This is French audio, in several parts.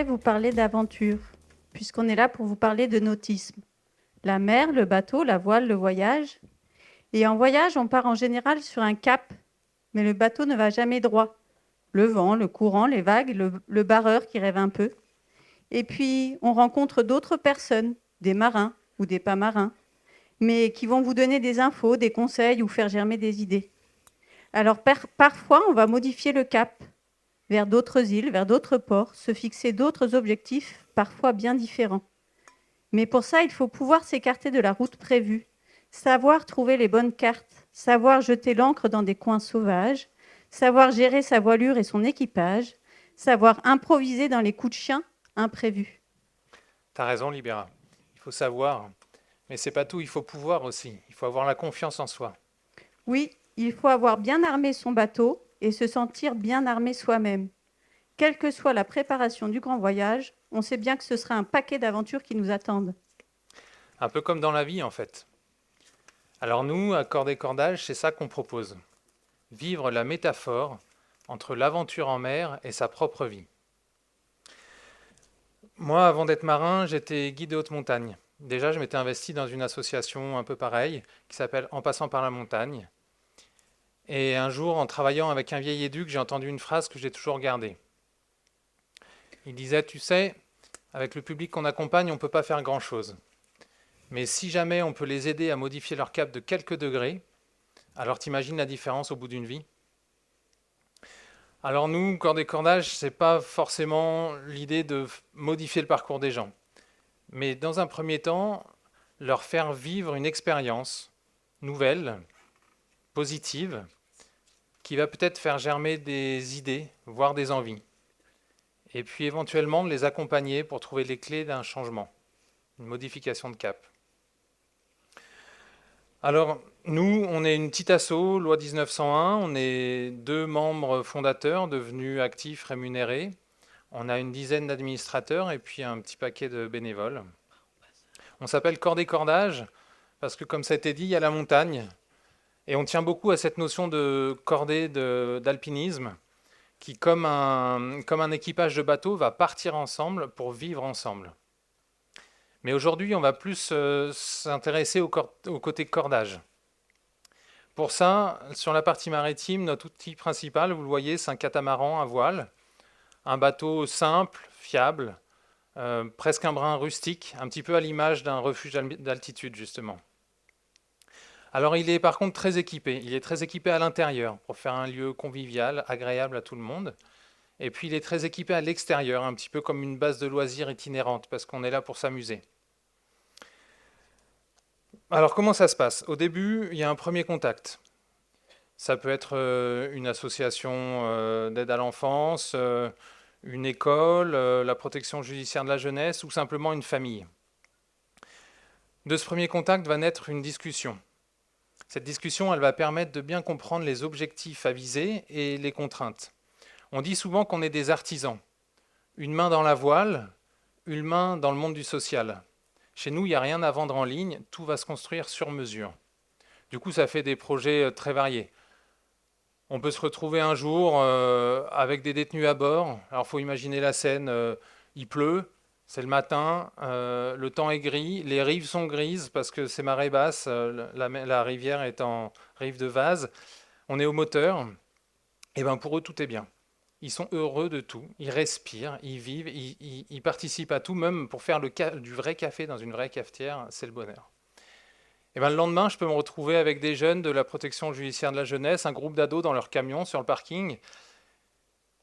j'aimerais vous parler d'aventure, puisqu'on est là pour vous parler de nautisme. La mer, le bateau, la voile, le voyage. Et en voyage, on part en général sur un cap, mais le bateau ne va jamais droit. Le vent, le courant, les vagues, le barreur qui rêve un peu. Et puis, on rencontre d'autres personnes, des marins ou des pas marins, mais qui vont vous donner des infos, des conseils ou faire germer des idées. Alors, parfois, on va modifier le cap vers d'autres îles, vers d'autres ports, se fixer d'autres objectifs, parfois bien différents. Mais pour ça, il faut pouvoir s'écarter de la route prévue, savoir trouver les bonnes cartes, savoir jeter l'ancre dans des coins sauvages, savoir gérer sa voilure et son équipage, savoir improviser dans les coups de chien imprévus. T'as raison, Libéra. Il faut savoir. Mais c'est pas tout, il faut pouvoir aussi. Il faut avoir la confiance en soi. Oui, il faut avoir bien armé son bateau et se sentir bien armé soi-même. Quelle que soit la préparation du grand voyage, on sait bien que ce sera un paquet d'aventures qui nous attendent. Un peu comme dans la vie, en fait. Alors nous, à Corde et Cordage, c'est ça qu'on propose. Vivre la métaphore entre l'aventure en mer et sa propre vie. Moi, avant d'être marin, j'étais guide de haute montagne. Déjà, je m'étais investi dans une association un peu pareille, qui s'appelle En passant par la montagne. Et un jour, en travaillant avec un vieil éduc, j'ai entendu une phrase que j'ai toujours gardée. Il disait, tu sais, avec le public qu'on accompagne, on ne peut pas faire grand-chose. Mais si jamais on peut les aider à modifier leur cap de quelques degrés, alors t'imagines la différence au bout d'une vie? Alors nous, Corde et Cordage, c'est pas forcément l'idée de modifier le parcours des gens, mais dans un premier temps, leur faire vivre une expérience nouvelle, positive, qui va peut-être faire germer des idées, voire des envies. Et puis éventuellement de les accompagner pour trouver les clés d'un changement, une modification de cap. Alors, nous, on est une petite asso, loi 1901, on est 2 membres fondateurs devenus actifs rémunérés. On a une dizaine d'administrateurs et puis un petit paquet de bénévoles. On s'appelle Corde et Cordage parce que, comme ça a été dit, il y a la montagne. Et on tient beaucoup à cette notion de cordée d'alpinisme qui, comme un équipage de bateau, va partir ensemble pour vivre ensemble. Mais aujourd'hui, on va plus s'intéresser au côté cordage. Pour ça, sur la partie maritime, notre outil principal, vous le voyez, c'est un catamaran à voile, un bateau simple, fiable, presque un brin rustique, un petit peu à l'image d'un refuge d'altitude justement. Alors il est par contre très équipé, il est très équipé à l'intérieur pour faire un lieu convivial, agréable à tout le monde. Et puis il est très équipé à l'extérieur, un petit peu comme une base de loisirs itinérante, parce qu'on est là pour s'amuser. Alors comment ça se passe? Au début, il y a un premier contact. Ça peut être une association d'aide à l'enfance, une école, la protection judiciaire de la jeunesse ou simplement une famille. De ce premier contact va naître une discussion. Cette discussion, elle va permettre de bien comprendre les objectifs à viser et les contraintes. On dit souvent qu'on est des artisans. Une main dans la voile, une main dans le monde du social. Chez nous, il n'y a rien à vendre en ligne, tout va se construire sur mesure. Du coup, ça fait des projets très variés. On peut se retrouver un jour avec des détenus à bord. Alors, il faut imaginer la scène. Il pleut, c'est le matin, le temps est gris, les rives sont grises parce que c'est marée basse, la rivière est en rive de vase. On est au moteur. Et bien pour eux, tout est bien. Ils sont heureux de tout. Ils respirent, ils vivent, ils participent à tout, même pour faire du vrai café dans une vraie cafetière, c'est le bonheur. Et ben le lendemain, je peux me retrouver avec des jeunes de la protection judiciaire de la jeunesse, un groupe d'ados dans leur camion sur le parking.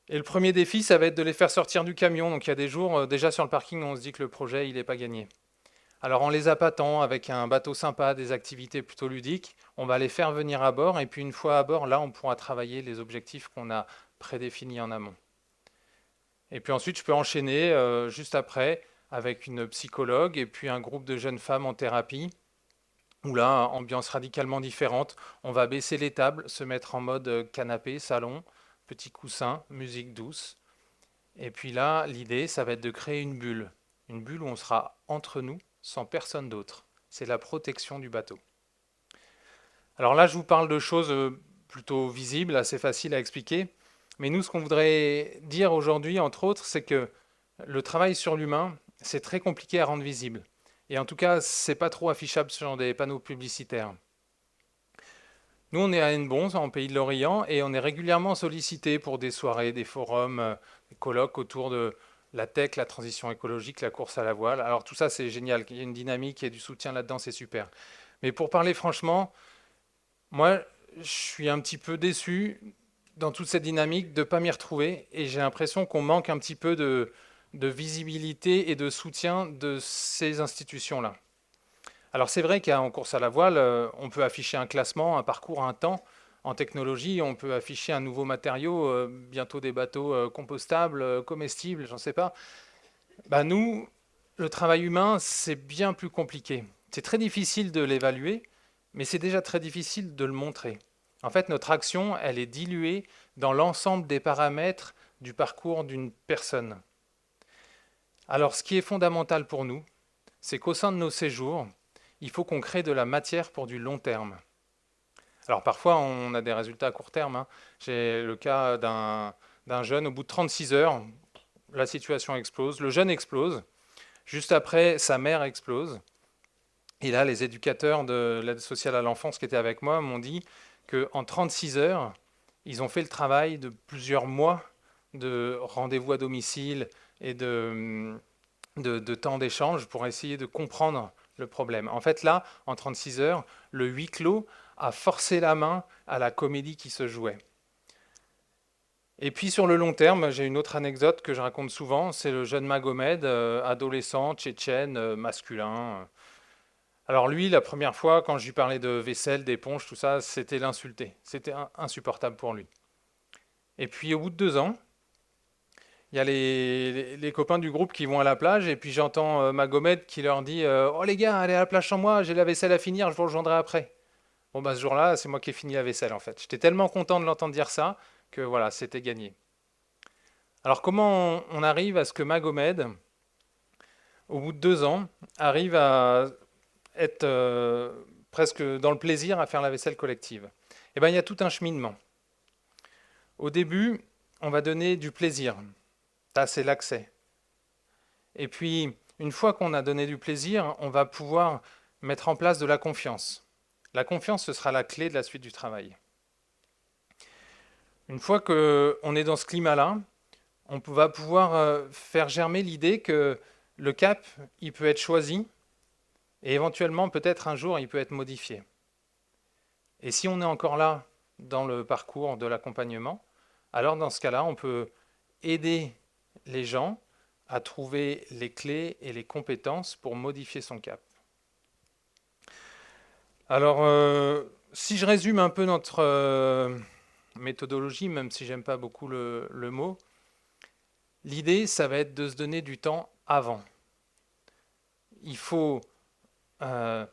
Et le premier défi, ça va être de les faire sortir du camion. Donc il y a des jours, déjà sur le parking, on se dit que le projet, il n'est pas gagné. Alors en les appâtant avec un bateau sympa, des activités plutôt ludiques, on va les faire venir à bord. Et puis une fois à bord, là, on pourra travailler les objectifs qu'on a prédéfinis en amont. Et puis ensuite, je peux enchaîner juste après avec une psychologue et puis un groupe de jeunes femmes en thérapie où là, ambiance radicalement différente. On va baisser les tables, se mettre en mode canapé, salon, petit coussin, musique douce. Et puis là, l'idée, ça va être de créer une bulle où on sera entre nous, sans personne d'autre. C'est la protection du bateau. Alors là, je vous parle de choses plutôt visibles, assez faciles à expliquer. Mais nous, ce qu'on voudrait dire aujourd'hui, entre autres, c'est que le travail sur l'humain, c'est très compliqué à rendre visible. Et en tout cas, c'est pas trop affichable sur des panneaux publicitaires. Nous, on est à Hennebons, en Pays de l'Orient, et on est régulièrement sollicité pour des soirées, des forums, des colloques autour de la tech, la transition écologique, la course à la voile. Alors tout ça, c'est génial. Il y a une dynamique, il y a du soutien là-dedans, c'est super. Mais pour parler franchement, moi, je suis un petit peu déçu dans toute cette dynamique de ne pas m'y retrouver, et j'ai l'impression qu'on manque un petit peu de visibilité et de soutien de ces institutions-là. Alors c'est vrai qu'en course à la voile, on peut afficher un classement, un parcours, un temps. En technologie, on peut afficher un nouveau matériau, bientôt des bateaux compostables, comestibles, j'en sais pas. Bah nous, le travail humain, c'est bien plus compliqué. C'est très difficile de l'évaluer, mais c'est déjà très difficile de le montrer. En fait, notre action, elle est diluée dans l'ensemble des paramètres du parcours d'une personne. Alors ce qui est fondamental pour nous, c'est qu'au sein de nos séjours, il faut qu'on crée de la matière pour du long terme. Alors parfois, on a des résultats à court terme, hein. J'ai le cas d'un jeune, au bout de 36 heures, la situation explose, le jeune explose, juste après, sa mère explose. Et là, les éducateurs de l'aide sociale à l'enfance qui étaient avec moi m'ont dit qu'en 36 heures, ils ont fait le travail de plusieurs mois de rendez-vous à domicile et de temps d'échange pour essayer de comprendre le problème. En fait, là, en 36 heures, le huis clos a forcé la main à la comédie qui se jouait. Et puis sur le long terme, j'ai une autre anecdote que je raconte souvent, c'est le jeune Magomed, adolescent, tchétchène, masculin. Alors lui, la première fois, quand je lui parlais de vaisselle, d'éponge, tout ça, c'était l'insulter. C'était insupportable pour lui. Et puis au bout de 2 ans, il y a les copains du groupe qui vont à la plage, et puis j'entends Magomed qui leur dit oh les gars, allez à la plage sans moi, j'ai la vaisselle à finir, je vous rejoindrai après. Bon, bah ce jour-là, c'est moi qui ai fini la vaisselle en fait. J'étais tellement content de l'entendre dire ça que voilà, c'était gagné. Alors, comment on arrive à ce que Magomed, au bout de 2 ans, arrive à être presque dans le plaisir à faire la vaisselle collective? Eh bien, il y a tout un cheminement. Au début, on va donner du plaisir. Ça, c'est l'accès. Et puis, une fois qu'on a donné du plaisir, on va pouvoir mettre en place de la confiance. La confiance, ce sera la clé de la suite du travail. Une fois qu'on est dans ce climat-là, on va pouvoir faire germer l'idée que le cap, il peut être choisi et éventuellement, peut-être un jour, il peut être modifié. Et si on est encore là dans le parcours de l'accompagnement, alors dans ce cas-là, on peut aider les gens à trouver les clés et les compétences pour modifier son cap. Alors, si je résume un peu notre méthodologie, même si j'aime pas beaucoup le mot, l'idée, ça va être de se donner du temps avant. Il faut, euh,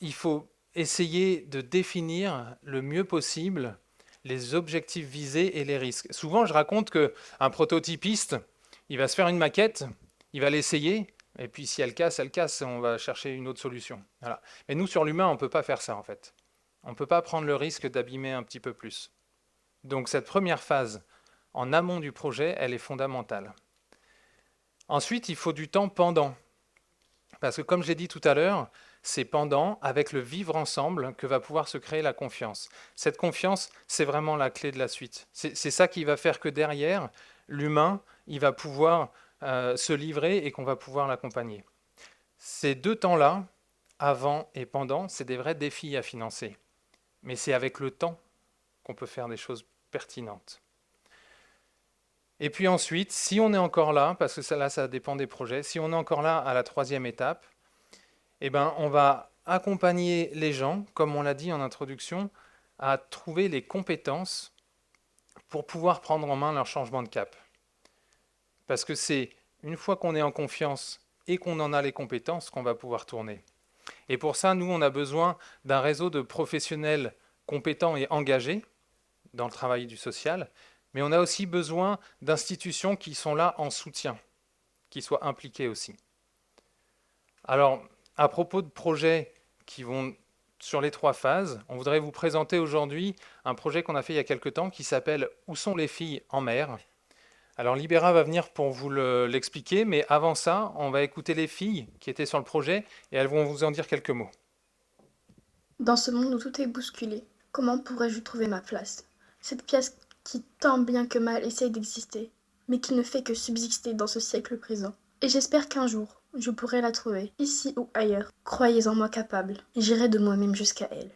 il faut essayer de définir le mieux possible les objectifs visés et les risques. Souvent, je raconte qu'un prototypiste, il va se faire une maquette, il va l'essayer, et puis si elle casse, on va chercher une autre solution. Voilà. Mais nous, sur l'humain, on ne peut pas faire ça, en fait. On ne peut pas prendre le risque d'abîmer un petit peu plus. Donc cette première phase, en amont du projet, elle est fondamentale. Ensuite, il faut du temps pendant. Parce que comme je l'ai dit tout à l'heure, c'est pendant, avec le vivre ensemble, que va pouvoir se créer la confiance. Cette confiance, c'est vraiment la clé de la suite. C'est ça qui va faire que derrière, l'humain, il va pouvoir se livrer et qu'on va pouvoir l'accompagner. Ces deux temps-là, avant et pendant, c'est des vrais défis à financer. Mais c'est avec le temps qu'on peut faire des choses pertinentes. Et puis ensuite, si on est encore là, parce que ça dépend des projets, si on est encore là à la troisième étape, eh ben, on va accompagner les gens, comme on l'a dit en introduction, à trouver les compétences pour pouvoir prendre en main leur changement de cap. Parce que c'est une fois qu'on est en confiance et qu'on en a les compétences qu'on va pouvoir tourner. Et pour ça, nous, on a besoin d'un réseau de professionnels compétents et engagés dans le travail du social, mais on a aussi besoin d'institutions qui sont là en soutien, qui soient impliquées aussi. Alors, à propos de projets qui vont sur les 3 phases, on voudrait vous présenter aujourd'hui un projet qu'on a fait il y a quelque temps qui s'appelle « Où sont les filles en mer ?» Alors Libera va venir pour vous l'expliquer, mais avant ça, on va écouter les filles qui étaient sur le projet et elles vont vous en dire quelques mots. Dans ce monde où tout est bousculé, comment pourrais-je trouver ma place? Cette pièce qui tant bien que mal essaye d'exister, mais qui ne fait que subsister dans ce siècle présent. Et j'espère qu'un jour, je pourrai la trouver, ici ou ailleurs. Croyez en moi capable, j'irai de moi-même jusqu'à elle.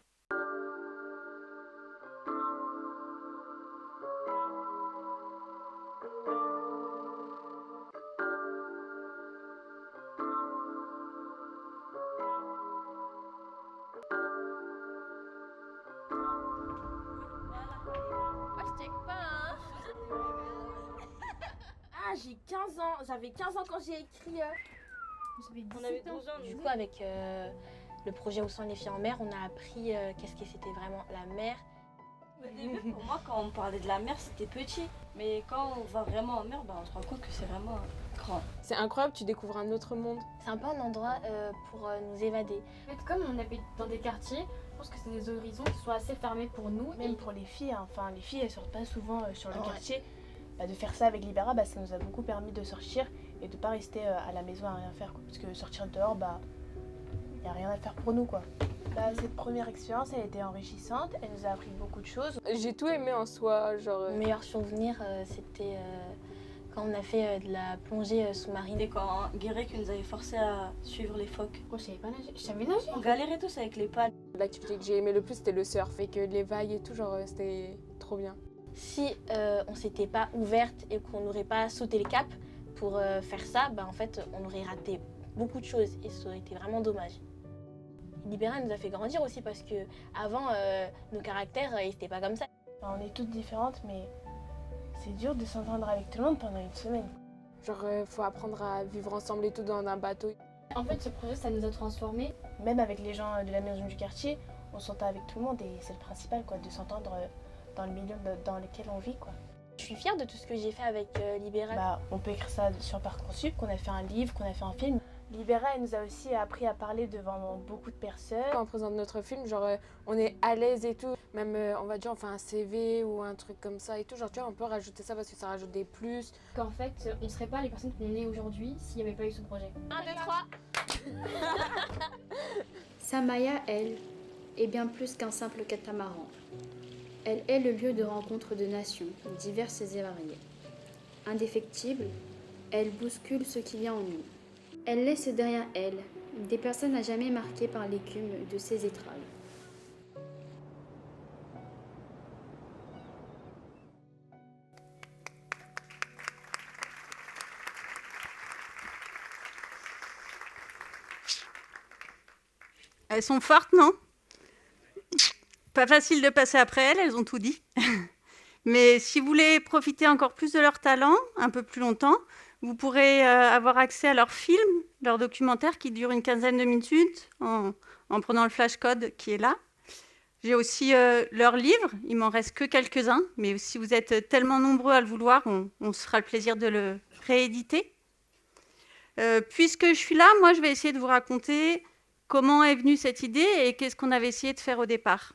Ah, j'ai 15 ans. J'avais 15 ans quand j'ai écrit. On avait 12 ans. Du coup, avec le projet Où sont les filles en mer, on a appris qu'est-ce que c'était vraiment la mer. Au début, pour moi, quand on parlait de la mer, c'était petit. Mais quand on va vraiment en mer, on se rend compte que c'est vraiment grand. C'est incroyable, tu découvres un autre monde. C'est un peu un endroit pour nous évader. En fait, comme on habite dans des quartiers, je pense que c'est des horizons qui sont assez fermés pour nous. Même pour les filles, hein. Enfin, les filles elles sortent pas souvent sur le quartier. De faire ça avec Libera, ça nous a beaucoup permis de sortir et de pas rester à la maison à rien faire, quoi. Parce que sortir dehors, y a rien à faire pour nous, quoi. Cette première expérience, elle était enrichissante, elle nous a appris beaucoup de choses. J'ai tout aimé en soi, genre... Le meilleur souvenir, c'était quand on a fait de la plongée sous-marine. Et quand Guérec nous avait forcé à suivre les phoques. Moi, je savais pas nager. Je savais nager. On galérait tous avec les pales. L'activité que j'ai aimé le plus, c'était le surf. Et que les vagues et tout, genre, c'était trop bien. Si on s'était pas ouverte et qu'on n'aurait pas sauté le cap pour faire ça, en fait, on aurait raté beaucoup de choses et ça aurait été vraiment dommage. Libera nous a fait grandir aussi parce que avant nos caractères, ils étaient pas comme ça. On est toutes différentes, mais c'est dur de s'entendre avec tout le monde pendant une semaine. Genre, faut apprendre à vivre ensemble et tout dans un bateau. En fait, ce projet, ça nous a transformés. Même avec les gens de la maison du quartier, on s'entend avec tout le monde et c'est le principal, quoi, de s'entendre dans le milieu dans lequel on vit, quoi. Je suis fière de tout ce que j'ai fait avec Libera. On peut écrire ça sur Parcoursup, qu'on a fait un livre, qu'on a fait un film. Libera, elle nous a aussi appris à parler devant beaucoup de personnes. Quand on présente notre film, genre, on est à l'aise et tout. Même, on va dire, on fait un CV ou un truc comme ça et tout. Genre, tu vois, on peut rajouter ça parce que ça rajoute des plus. Qu'en fait, on serait pas les personnes qu'on est aujourd'hui s'il n'y avait pas eu ce projet. 1, 2, 3. Samaya, elle, est bien plus qu'un simple catamaran. Elle est le lieu de rencontre de nations, diverses et variées. Indéfectible, elle bouscule ce qu'il y a en nous. Elle laisse derrière elle des personnes à jamais marquées par l'écume de ses étrailles. Elles sont fortes, non? Pas facile de passer après elles, elles ont tout dit. Mais si vous voulez profiter encore plus de leur talent, un peu plus longtemps, vous pourrez avoir accès à leurs films, leurs documentaires qui durent une quinzaine de minutes en prenant le flashcode qui est là. J'ai aussi leurs livres, il m'en reste que quelques-uns, mais si vous êtes tellement nombreux à le vouloir, on se fera le plaisir de le rééditer. Puisque je suis là, moi je vais essayer de vous raconter comment est venue cette idée et qu'est-ce qu'on avait essayé de faire au départ.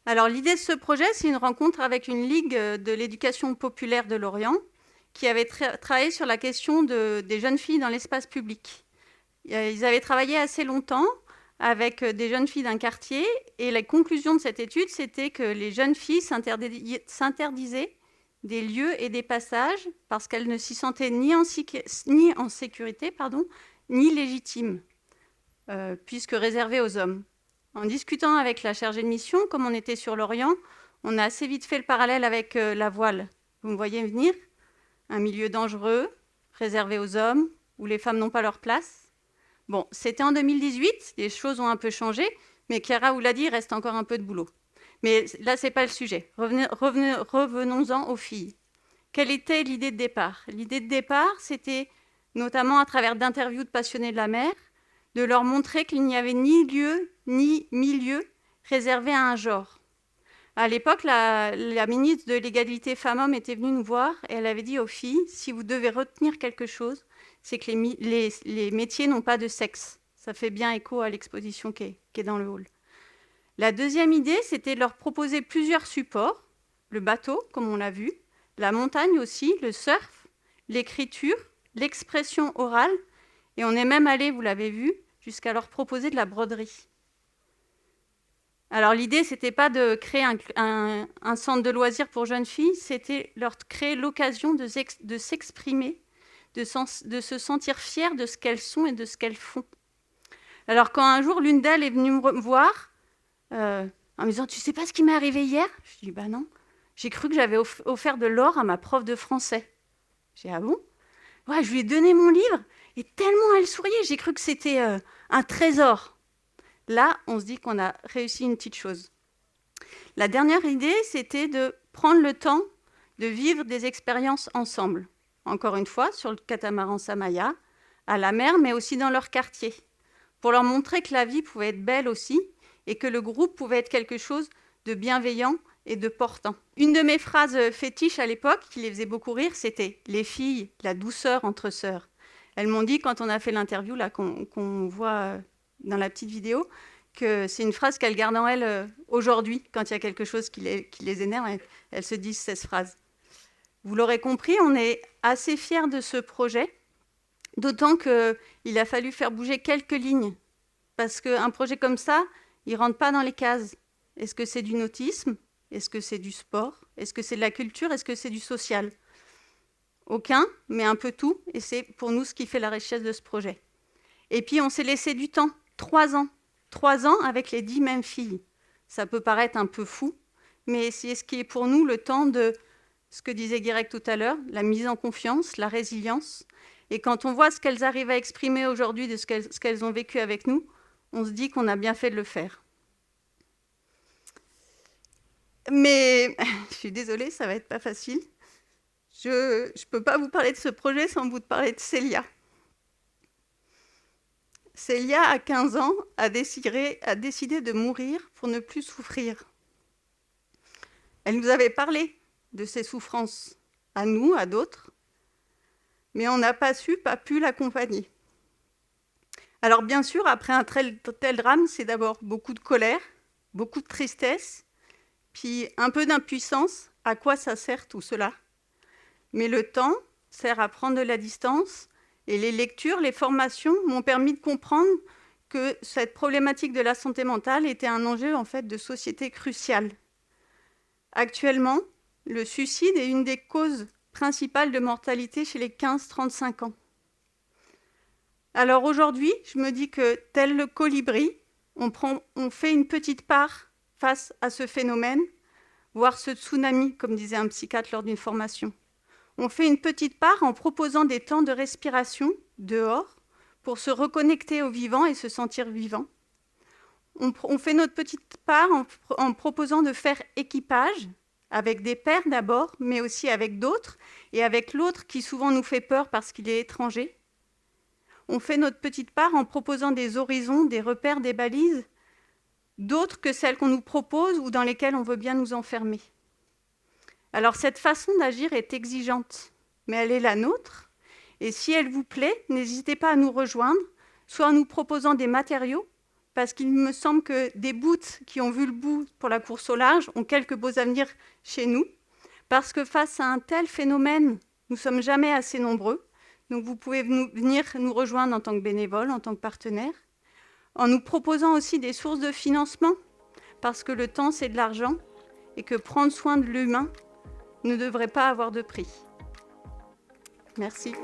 Alors l'idée de ce projet, c'est une rencontre avec une ligue de l'éducation populaire de Lorient qui avait travaillé sur la question des jeunes filles dans l'espace public. Ils avaient travaillé assez longtemps avec des jeunes filles d'un quartier et la conclusion de cette étude, c'était que les jeunes filles s'interdisaient des lieux et des passages parce qu'elles ne s'y sentaient ni en sécurité, ni légitimes, puisque réservées aux hommes. En discutant avec la chargée de mission, comme on était sur Lorient, on a assez vite fait le parallèle avec la voile. Vous me voyez venir ? Un milieu dangereux, réservé aux hommes, où les femmes n'ont pas leur place. Bon, c'était en 2018, les choses ont un peu changé, mais Chiara vous l'a dit, il reste encore un peu de boulot. Mais là, ce n'est pas le sujet. Revenons-en aux filles. Quelle était l'idée de départ ? L'idée de départ, c'était notamment à travers d'interviews de passionnés de la mer, de leur montrer qu'il n'y avait ni lieu ni milieu réservé à un genre. À l'époque, la ministre de l'égalité femmes-hommes était venue nous voir et elle avait dit aux filles, si vous devez retenir quelque chose, c'est que les métiers n'ont pas de sexe. Ça fait bien écho à l'exposition qui est dans le hall. La deuxième idée, c'était de leur proposer plusieurs supports, le bateau, comme on l'a vu, la montagne aussi, le surf, l'écriture, l'expression orale, et on est même allé, vous l'avez vu, jusqu'à leur proposer de la broderie. Alors l'idée, c'était pas de créer un centre de loisirs pour jeunes filles, c'était leur créer l'occasion de s'exprimer, de se sentir fières de ce qu'elles sont et de ce qu'elles font. Alors quand un jour, l'une d'elles est venue me voir, en me disant « Tu sais pas ce qui m'est arrivé hier ?» Je dis « Bah non, j'ai cru que j'avais offert de l'or à ma prof de français. » J'ai dit « Ah bon ?» Ouais, je lui ai donné mon livre, et tellement elle souriait, j'ai cru que c'était un trésor. Là, on se dit qu'on a réussi une petite chose. La dernière idée, c'était de prendre le temps de vivre des expériences ensemble. Encore une fois, sur le catamaran Samaya, à la mer, mais aussi dans leur quartier, pour leur montrer que la vie pouvait être belle aussi et que le groupe pouvait être quelque chose de bienveillant et de portant. Une de mes phrases fétiches à l'époque, qui les faisait beaucoup rire, c'était « Les filles, la douceur entre sœurs ». Elles m'ont dit, quand on a fait l'interview là qu'on voit dans la petite vidéo, que c'est une phrase qu'elles gardent en elles aujourd'hui, quand il y a quelque chose qui les énerve, elles se disent cette phrase. Vous l'aurez compris, on est assez fiers de ce projet, d'autant qu'il a fallu faire bouger quelques lignes, parce qu'un projet comme ça, il ne rentre pas dans les cases. Est-ce que c'est du nautisme ? Est-ce que c'est du sport ? Est-ce que c'est de la culture ? Est-ce que c'est du social ? Aucun, mais un peu tout, et c'est pour nous ce qui fait la richesse de ce projet. Et puis on s'est laissé du temps, 3 ans. 3 ans avec les 10 mêmes filles. Ça peut paraître un peu fou, mais c'est ce qui est pour nous le temps de ce que disait Guirec tout à l'heure, la mise en confiance, la résilience. Et quand on voit ce qu'elles arrivent à exprimer aujourd'hui de ce qu'elles ont vécu avec nous, on se dit qu'on a bien fait de le faire. Mais je suis désolée, ça va être pas facile. Je ne peux pas vous parler de ce projet sans vous parler de Célia. Célia, à 15 ans, a décidé de mourir pour ne plus souffrir. Elle nous avait parlé de ses souffrances, à nous, à d'autres, mais on n'a pas pu l'accompagner. Alors bien sûr, après un tel drame, c'est d'abord beaucoup de colère, beaucoup de tristesse, puis un peu d'impuissance. À quoi ça sert tout cela ? Mais le temps sert à prendre de la distance, et les lectures, les formations m'ont permis de comprendre que cette problématique de la santé mentale était un enjeu en fait de société crucial. Actuellement, le suicide est une des causes principales de mortalité chez les 15-35 ans. Alors aujourd'hui, je me dis que tel le colibri, on fait une petite part face à ce phénomène, voire ce tsunami, comme disait un psychiatre lors d'une formation. On fait une petite part en proposant des temps de respiration dehors pour se reconnecter au vivant et se sentir vivant. On fait notre petite part en proposant de faire équipage, avec des pairs d'abord, mais aussi avec d'autres, et avec l'autre qui souvent nous fait peur parce qu'il est étranger. On fait notre petite part en proposant des horizons, des repères, des balises, d'autres que celles qu'on nous propose ou dans lesquelles on veut bien nous enfermer. Alors cette façon d'agir est exigeante, mais elle est la nôtre. Et si elle vous plaît, n'hésitez pas à nous rejoindre, soit en nous proposant des matériaux, parce qu'il me semble que des bouts qui ont vu le bout pour la course au large ont quelques beaux avenirs chez nous, parce que face à un tel phénomène, nous ne sommes jamais assez nombreux. Donc vous pouvez venir nous rejoindre en tant que bénévole, en tant que partenaire, en nous proposant aussi des sources de financement, parce que le temps, c'est de l'argent, et que prendre soin de l'humain ne devrait pas avoir de prix. Merci.